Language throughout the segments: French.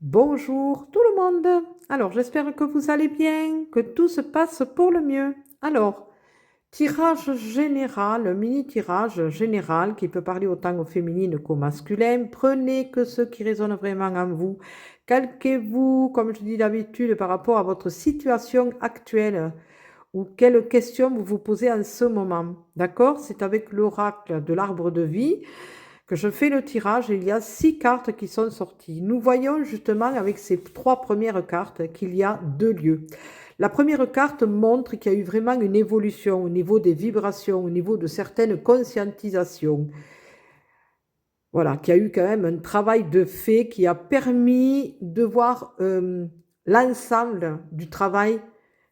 Bonjour tout le monde. Alors, j'espère que vous allez bien, que tout se passe pour le mieux. Alors, tirage général, mini tirage général qui peut parler autant au féminin qu'au masculin. Prenez que ce qui résonne vraiment en vous. Calquez-vous, comme je dis d'habitude, par rapport à votre situation actuelle ou quelles questions vous vous posez en ce moment. D'accord? C'est avec l'oracle de l'arbre de vie que je fais le tirage. Il y a 6 cartes qui sont sorties. Nous voyons justement avec ces 3 premières cartes qu'il y a 2 lieux. La première carte montre qu'il y a eu vraiment une évolution au niveau des vibrations, au niveau de certaines conscientisations. Voilà, qu'il y a eu quand même un travail de fait qui a permis de voir l'ensemble du travail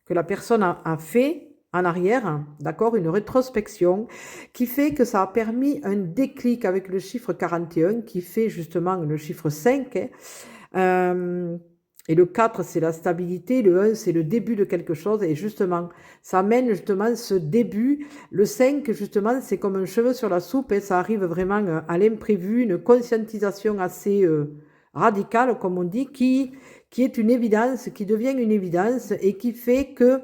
que la personne a fait en arrière, d'accord, une rétrospection qui fait que ça a permis un déclic avec le chiffre 41 qui fait justement le chiffre 5. Et le 4, c'est la stabilité, le 1, c'est le début de quelque chose, et justement, ça amène justement ce début. Le 5, justement, c'est comme un cheveu sur la soupe, et ça arrive vraiment à l'imprévu, une conscientisation assez radicale, comme on dit, qui est une évidence, qui devient une évidence, et qui fait que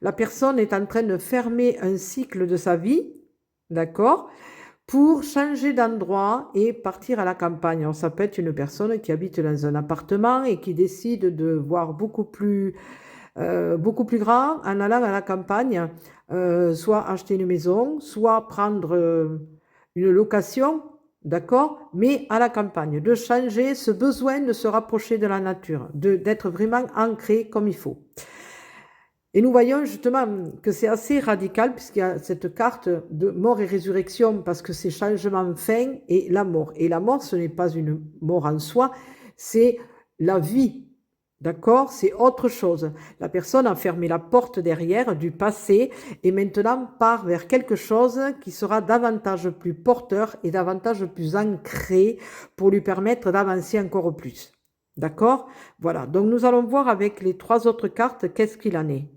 la personne est en train de fermer un cycle de sa vie, d'accord, pour changer d'endroit et partir à la campagne. Alors, ça peut être une personne qui habite dans un appartement et qui décide de voir beaucoup plus grand en allant à la campagne, soit acheter une maison, soit prendre une location, d'accord, mais à la campagne, de changer ce besoin de se rapprocher de la nature, d'être vraiment ancré comme il faut. Et nous voyons justement que c'est assez radical puisqu'il y a cette carte de mort et résurrection parce que c'est changement fin et la mort. Et la mort, ce n'est pas une mort en soi, c'est la vie. D'accord? C'est autre chose. La personne a fermé la porte derrière du passé et maintenant part vers quelque chose qui sera davantage plus porteur et davantage plus ancré pour lui permettre d'avancer encore plus. D'accord? Voilà. Donc nous allons voir avec les 3 autres cartes qu'est-ce qu'il en est.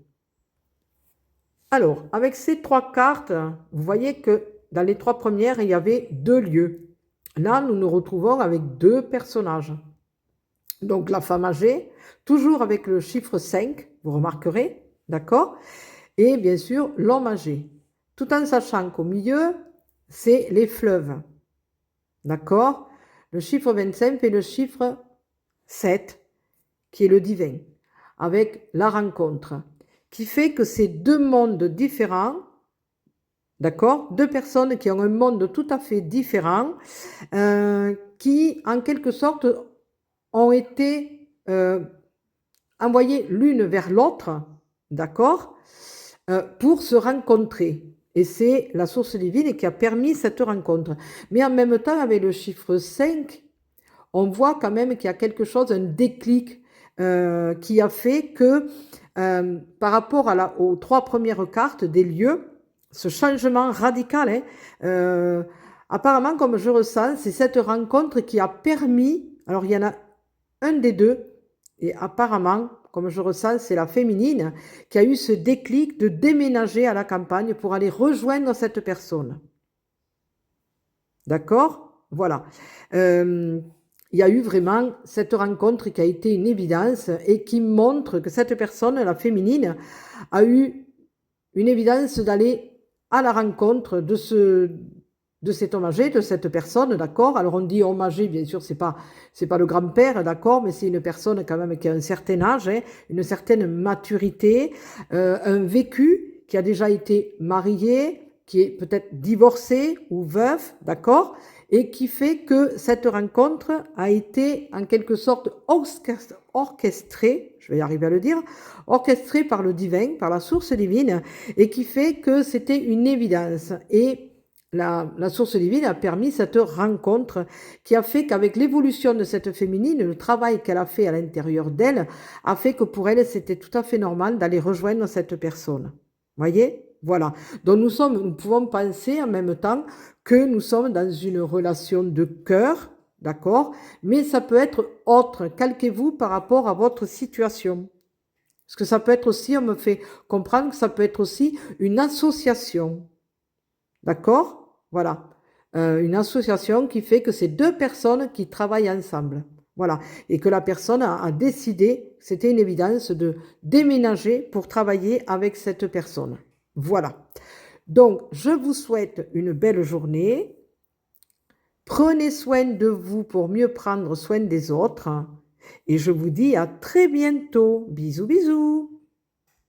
Alors, avec ces 3 cartes, vous voyez que dans les 3 premières, il y avait 2 lieux. Là, nous nous retrouvons avec 2 personnages. Donc, la femme âgée, toujours avec le chiffre 5, vous remarquerez, d'accord? Et bien sûr, l'homme âgé. Tout en sachant qu'au milieu, c'est les fleuves, d'accord? Le chiffre 25 fait le chiffre 7, qui est le divin, avec la rencontre, qui fait que c'est 2 mondes différents. D'accord? 2 personnes qui ont un monde tout à fait différent, qui, en quelque sorte, ont été envoyées l'une vers l'autre, d'accord? Pour se rencontrer. Et c'est la source divine qui a permis cette rencontre. Mais en même temps, avec le chiffre 5, on voit quand même qu'il y a quelque chose, un déclic, qui a fait que, par rapport aux 3 premières cartes des lieux, ce changement radical, hein, apparemment, comme je ressens, c'est cette rencontre qui a permis, alors il y en a un des deux, et apparemment, comme je ressens, c'est la féminine, qui a eu ce déclic de déménager à la campagne pour aller rejoindre cette personne. D'accord? Voilà. Il y a eu vraiment cette rencontre qui a été une évidence et qui montre que cette personne, la féminine, a eu une évidence d'aller à la rencontre de cet homme âgé, de cette personne, d'accord? Alors on dit homme âgé, bien sûr, c'est pas le grand-père, d'accord, mais c'est une personne quand même qui a un certain âge, hein, une certaine maturité, un vécu, qui a déjà été marié, qui est peut-être divorcé ou veuf, d'accord, et qui fait que cette rencontre a été en quelque sorte orchestrée, je vais y arriver à le dire, orchestrée par le divin, par la source divine, et qui fait que c'était une évidence. Et la source divine a permis cette rencontre qui a fait qu'avec l'évolution de cette féminine, le travail qu'elle a fait à l'intérieur d'elle a fait que pour elle, c'était tout à fait normal d'aller rejoindre cette personne. Voyez? Voilà. Donc nous pouvons penser en même temps que nous sommes dans une relation de cœur, d'accord? Mais ça peut être autre. Calquez-vous par rapport à votre situation. Parce que ça peut être aussi, on me fait comprendre que ça peut être aussi une association. D'accord? Voilà. Une association qui fait que c'est 2 personnes qui travaillent ensemble. Voilà. Et que la personne a décidé, c'était une évidence, de déménager pour travailler avec cette personne. Voilà. Donc, je vous souhaite une belle journée. Prenez soin de vous pour mieux prendre soin des autres. Et je vous dis à très bientôt. Bisous, bisous.